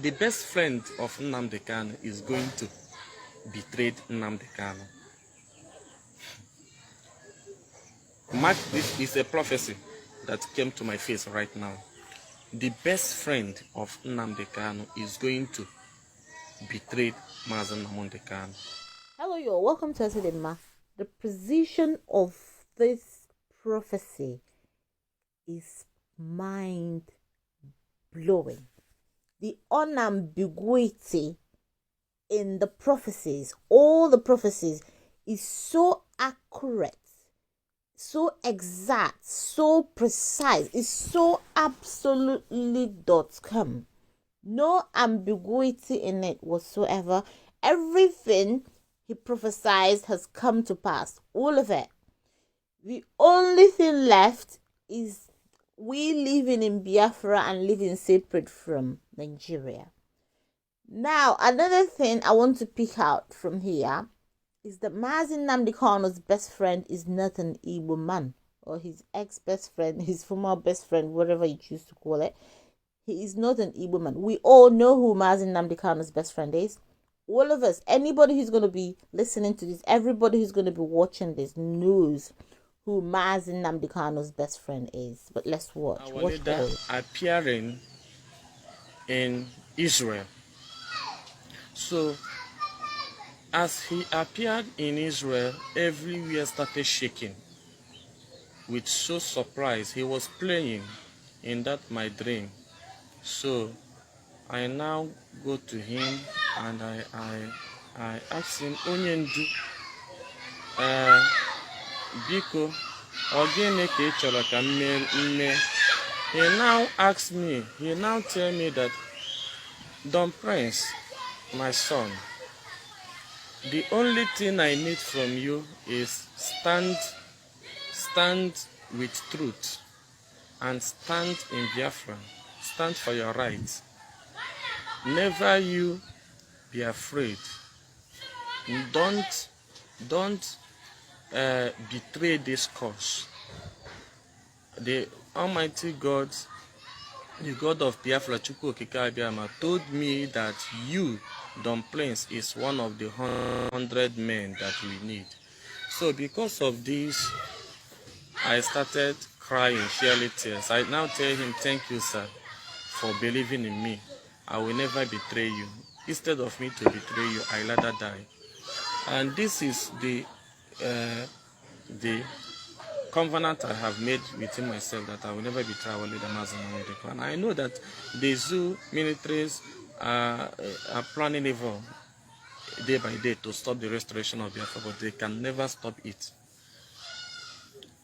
The best friend of Nnamdi Kanu is going to betray Nnamdi Kanu. Mark, this is a prophecy that came to my face right now. The best friend of Nnamdi Kanu is going to betray Mazen Nnamdi Kanu. Hello, y'all. Welcome to Asadema. The precision of this prophecy is mind blowing. The unambiguity in the prophecies, all the prophecies, is so accurate, so exact, so precise, it's so absolutely .com. No ambiguity in it whatsoever. Everything he prophesied has come to pass. All of it. The only thing left is we living in Biafra and living separate from Nigeria. Now, another thing I want to pick out from here is that Mazen Nnamdi Kanu's best friend is not an Igbo man, or his ex-best friend, his former best friend, whatever you choose to call it. He is not an Igbo man. We all know who Mazen Nnamdi Kanu's best friend is. All of us, anybody who's going to be listening to this, everybody who's going to be watching this knows who Mazen Nnamdi Kanu's best friend is. But let's watch. Our leader appearing in Israel. So, as he appeared in Israel, everywhere started shaking. With so surprise, he was playing in that my dream. So, I now go to him and I ask him, Onyendu, Biko, ogene ka ị chọrọ ka mme. He now asks me, he now tell me that, Don Prince, my son, the only thing I need from you is stand with truth and stand in Biafra. Stand for your rights. Never you be afraid. Don't betray this cause. The Almighty God, the God of Biafra, Chukwu Okike Abiama, told me that you, Don Prince, is one of the 100 men that we need. So because of this, I started crying, shedding tears. I now tell him, thank you, sir, for believing in me. I will never betray you. Instead of me to betray you, I rather die. And this is the covenant I have made within myself, that I will never betray our leader Mazen Nnamdi Kanu. And I know that the zoo militaries are planning evil day by day to stop the restoration of Biafra, but they can never stop it.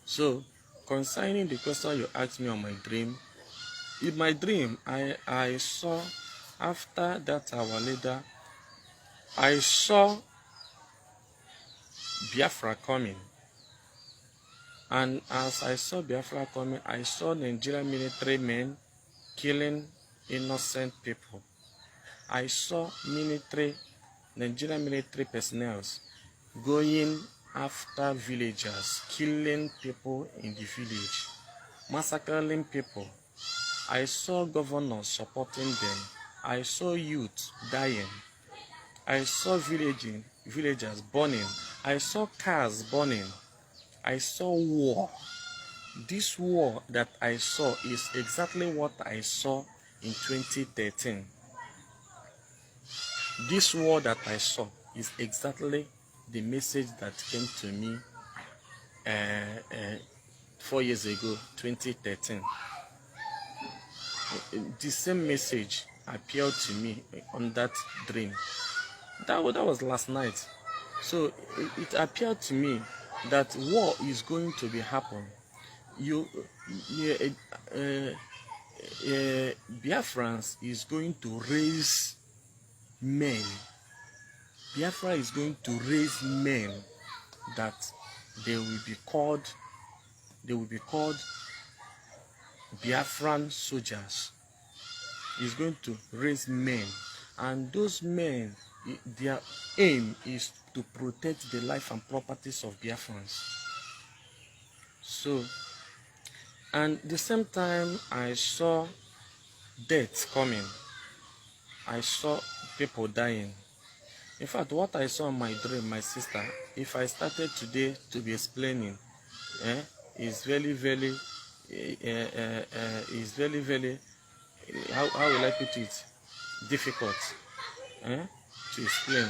So, concerning the question you asked me on my dream, in my dream, I saw, after that our leader, I saw Biafra coming. And as I saw Biafra coming, I saw Nigerian military men killing innocent people. I saw Nigerian military personnel going after villagers, killing people in the village, massacring people. I saw governors supporting them. I saw youth dying. I saw villagers burning. I saw cars burning. I saw war. This war that I saw is exactly what I saw in 2013. This war that I saw is exactly the message that came to me 4 years ago, 2013. The same message appeared to me on that dream. That was last night. So it appeared to me that war is going to be happening. Biafrans is going to raise men. Biafra is going to raise men that they will be called Biafran soldiers. Is going to raise men, and those men, their aim is to protect the life and properties of Biafrans. So, and the same time I saw death coming. I saw people dying. In fact, what I saw in my dream, my sister, if I started today to be explaining, is very, very, is very, very, how will I put it, difficult to explain.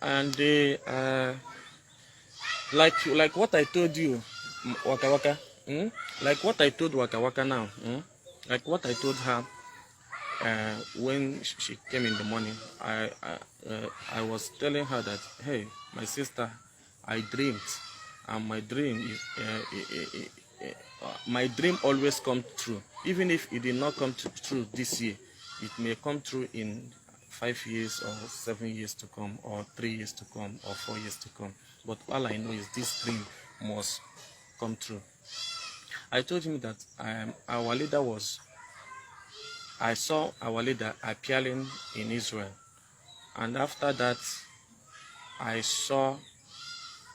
And like what I told you, Waka Waka, like what I told Waka Waka now, like what I told her when she came in the morning. I was telling her that, hey, my sister, I dreamed, and my dream is my dream always comes true. Even if it did not come true this year, it may come true in 5 years or 7 years to come, or 3 years to come, or 4 years to come. But all I know is this dream must come true. I told him that our leader was, I saw our leader appearing in Israel. And after that, I saw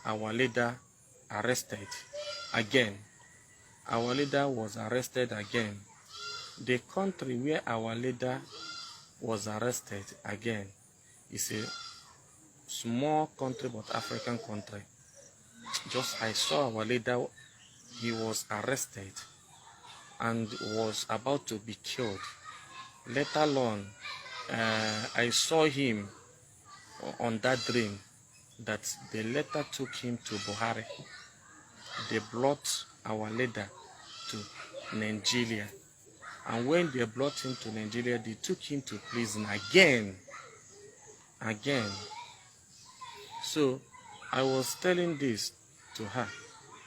our leader arrested again. Our leader was arrested again. The country where our leader was arrested again is a small country, but African country. Just I saw our leader, he was arrested and was about to be killed. Later on, I saw him on that dream that they later took him to Buhari. They brought our leader to Nigeria. And when they brought him to Nigeria, they took him to prison again. So I was telling this to her.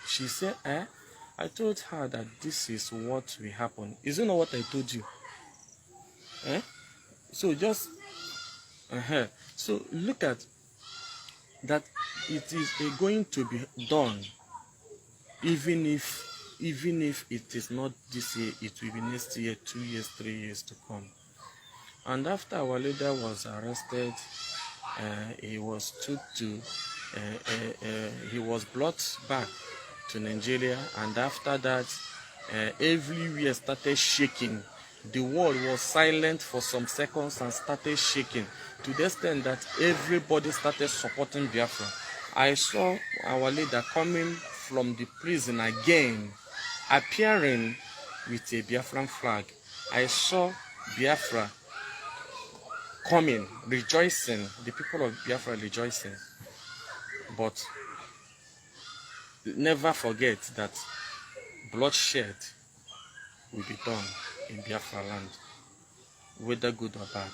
She said, I told her that this is what will happen. Isn't that what I told you? So just, so look at that. It is going to be done, even if it is not this year, it will be next year, 2 years, 3 years to come. And after our leader was arrested, he was took to, he was brought back to Nigeria, and after that, everywhere started shaking. The world was silent for some seconds and started shaking to the extent that everybody started supporting Biafra. I saw our leader coming from the prison again, appearing with a Biafran flag. I saw Biafra coming, rejoicing, the people of Biafra rejoicing. But never forget that bloodshed will be done in Biafra land, whether good or bad.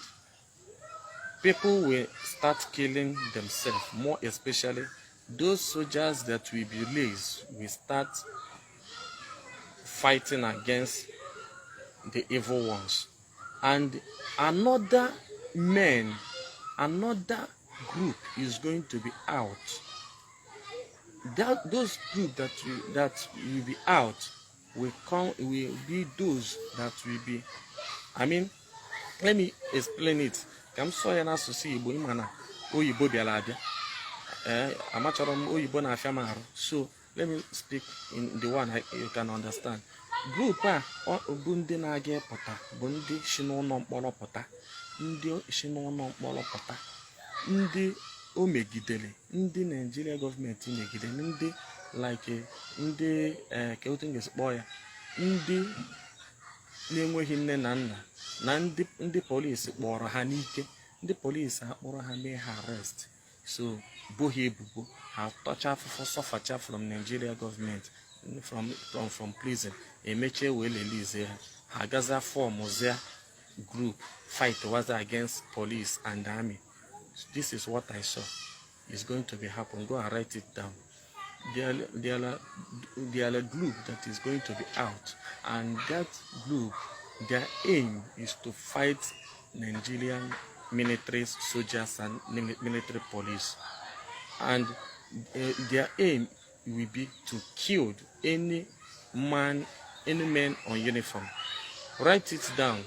People will start killing themselves, more especially those soldiers that will be released will start fighting against the evil ones. And another group is going to be out. Those groups that will be out will be those that will be, let me explain it. Ka m sọ ya n'asụsụ Igbo, ịma na oyibo bịara abịa. Amachọrọ m oyibo na-afịa m arụ. So let me speak in the one you can understand. Group a bụ ndị na-aga pụta, bụ ndị si n'ụlọ mkpọrọ pụta, ndị o megidere, ndị Nigeria gọọmenti megidere, ndị like ndị ka otu m ga-esi kpọọ ya, ndị na-enweghị nne na nna, na ndị polisi kpọrọ ha n'ike. Ndị polisi akpọrọ ha, mee ha arrest, so bo ha ebubo, ha tọcha afụfụ, sọfacha from Nigeria government, from prison, emechie wee release ha. Ha gaza form group fight was against police and army. This is what I saw is going to be happen. Go and write it down. There are a group that is going to be out, and that group, their aim is to fight Nigerian military soldiers and military police, and their aim will be to kill any man on uniform. Write it down.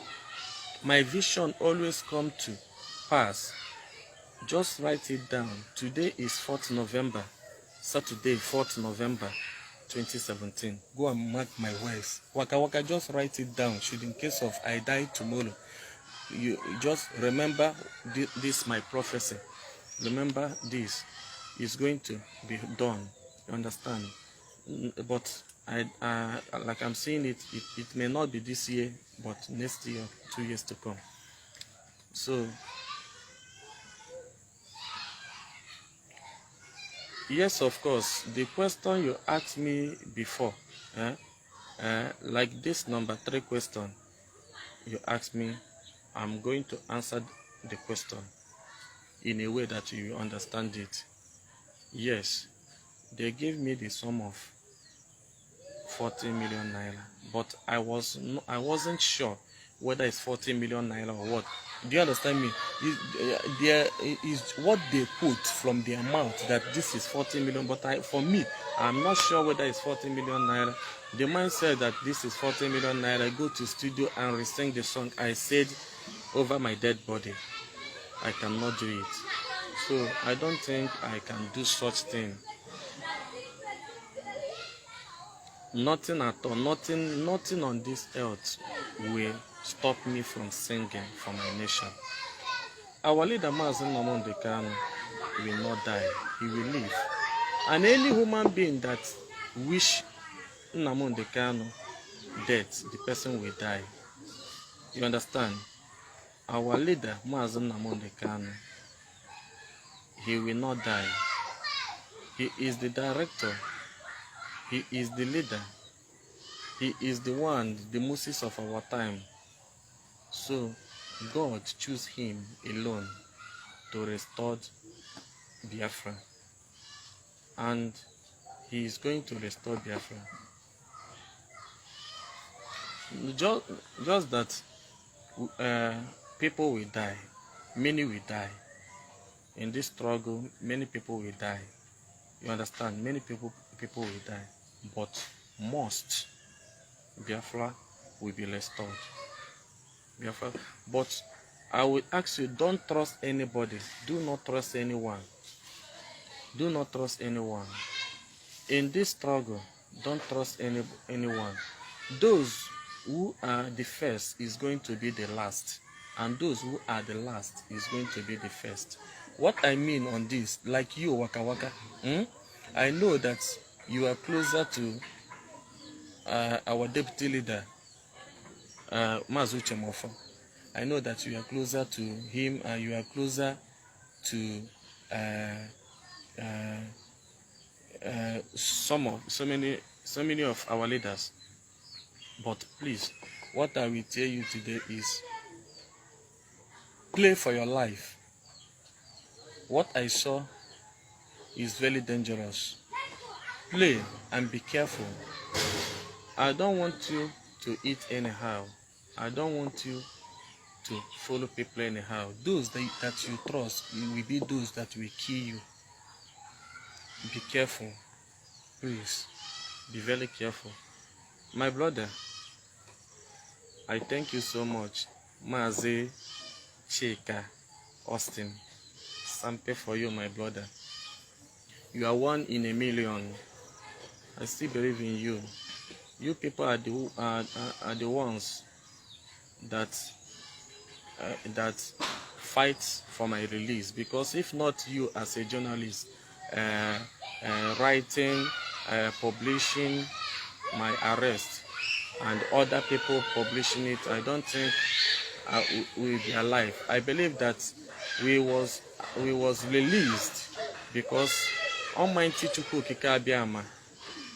My vision always come to pass. Just write it down. Today is 4th November, Saturday, 4th November 2017. Go and mark my words. Waka Waka, just write it down. Should in case of I die tomorrow, you just remember this my prophecy. Remember this is going to be done. You understand? But like I'm saying it may not be this year, but next year, 2 years to come. So yes, of course, the question you asked me before, like this number 3 question you asked me, I'm going to answer the question in a way that you understand it. Yes, they gave me the sum of 40 million naira, but I wasn't sure whether it's 40 million naira or what. Do you understand me? There is what they put from their mouth that this is 40 million, but for me, I'm not sure whether it's 40 million naira. The man said that this is 40 million naira. Go to studio and re-sing the song. I said over my dead body, I cannot do it. So I don't think I can do such thing. Nothing at all, nothing on this earth will stop me from singing for my nation. Our leader, Mazen Nnamdi Kanu, will not die. He will live. And any human being that wish Nnamdi Kanu death, the person will die. You understand? Our leader, Mazen Nnamdi Kanu, he will not die. He is the director. He is the leader. He is the one, the Moses of our time. So God chose him alone to restore Biafra. And he is going to restore Biafra. Just that people will die. Many will die. In this struggle, many people will die. You understand? Many people will die. But most Biafra will be restored. Biafra. But I will ask you, don't trust anybody. Do not trust anyone. Do not trust anyone. In this struggle, don't trust anyone. Those who are the first is going to be the last. And those who are the last is going to be the first. What I mean on this, like you, Waka Waka, I know that you are closer to our deputy leader, Mazu Chemofo. I know that you are closer to him and you are closer to so many of our leaders. But please, what I will tell you today is play for your life. What I saw is very dangerous. Play and be careful. I don't want you to eat anyhow. I don't want you to follow people anyhow. Those that you trust will be those that will kill you. Be careful. Please, be very careful. My brother, I thank you so much. Mazi Chika Austin. Sample for you, my brother. You are one in a million. I still believe in you. You people are the ones that fight for my release. Because if not you as a journalist, writing, publishing my arrest, and other people publishing it, I don't think we'll be alive. I believe that we was released because Almighty Chukwu Okike Abiama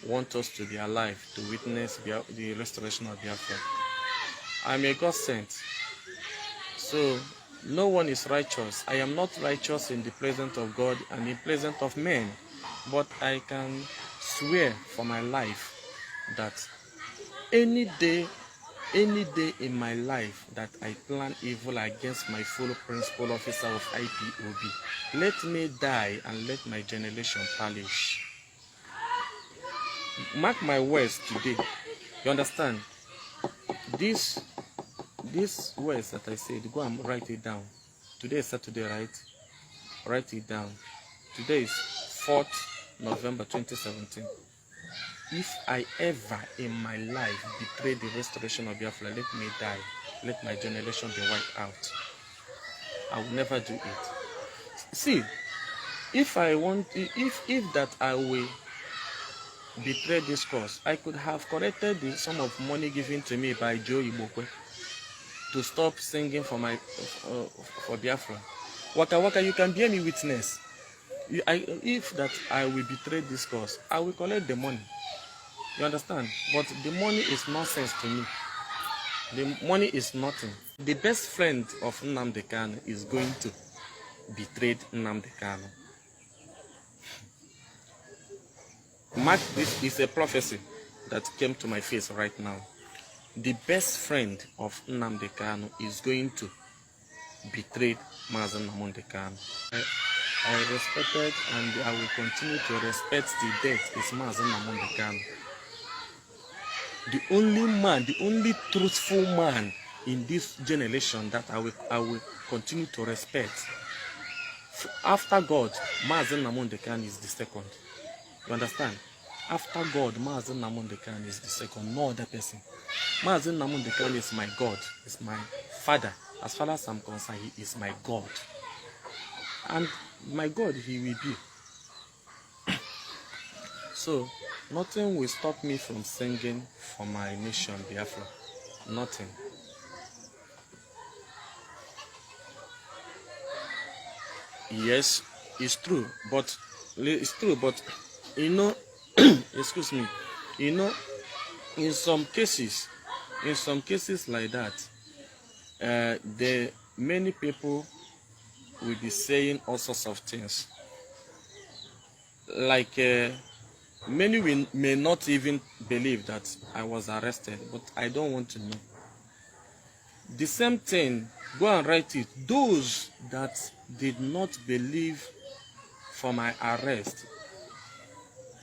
want us to be alive to witness the restoration of Biafra. I'm a God sent. So no one is righteous. I am not righteous in the presence of God and in the presence of men. But I can swear for my life that any day in my life that I plan evil against my fellow principal officer of IPOB, let me die and let my generation perish. Mark my words today. You understand? These words that I said, go and write it down. Today is Saturday, right? Write it down. Today is 4th November 2017. If I ever in my life betray the restoration of Biafra, let me die. let my generation be wiped out. I will never do it. See, if I want, if that I will betray this cause, I could have collected the sum of money given to me by Joe Ibokwe to stop singing for for Biafra. Waka Waka, you can bear me witness. If that I will betray this cause, I will collect the money. You understand? But the money is nonsense to me. The money is nothing. The best friend of Nnamdi Kanu is going to betray Nnamdi Kanu. Mark, this is a prophecy that came to my face right now. The best friend of Nnamdi Kanu is going to betray Mazen Nnamdi Kanu. I respected and I will continue to respect the death is Mazen Nnamdi Kanu. The only man, the only truthful man in this generation that I will continue to respect. After God, Mazen Nnamdi Kanu is the second. You understand? After God, Mazen Nnamdi Kanu is the second, no other person. Mazen Nnamdi Kanu is my God, is my father. As far as I'm concerned, he is my God. And my God, he will be. So, nothing will stop me from singing for my nation, Biafra. Nothing. Yes, it's true, but you know, excuse me, you know, in some cases like that, many people will be saying all sorts of things. Like many may not even believe that I was arrested, but I don't want to know. The same thing, go and write it. Those that did not believe for my arrest,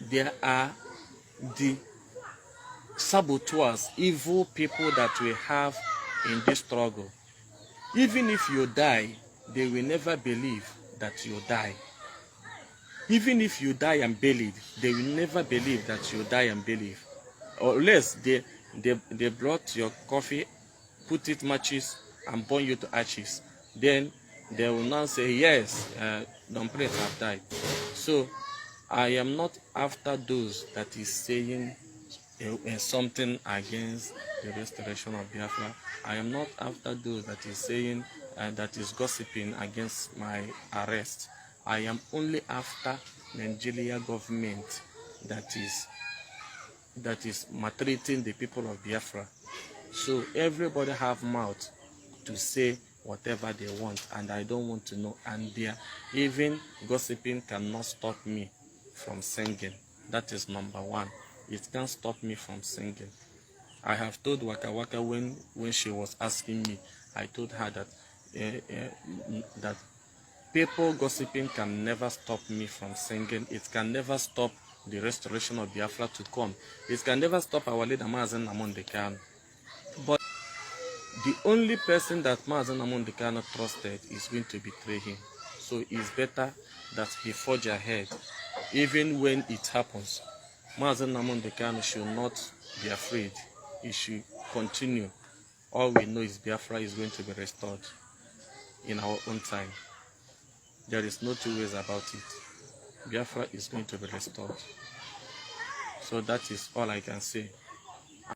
there are the saboteurs, evil people that we have in this struggle. Even if you die, they will never believe that you die. Even if you die and buried, they will never believe that you die and buried. Or unless they brought your coffee, put it matches, and burn you to ashes. Then they will now say, yes, Don Prince have died. So I am not after those that is saying something against the restoration of Biafra. I am not after those that is saying that is gossiping against my arrest. I am only after Nigeria government that is maltreating the people of Biafra. So everybody have mouth to say whatever they want, and I don't want to know. And even gossiping cannot stop me from singing. That is number one. It can't stop me from singing. I have told Waka Waka when she was asking me, I told her that that people gossiping can never stop me from singing. It can never stop the restoration of Biafra to come. It can never stop our leader Mazen Nnamdi Kanu. But the only person that Mazen Nnamdi Kanu trusted is going to betray him. So it's better that he forge ahead. Even when it happens, Mazen Nnamdi Kanu should not be afraid. He should continue. All we know is Biafra is going to be restored in our own time. There is no two ways about it. Biafra is going to be restored. So that is all I can say.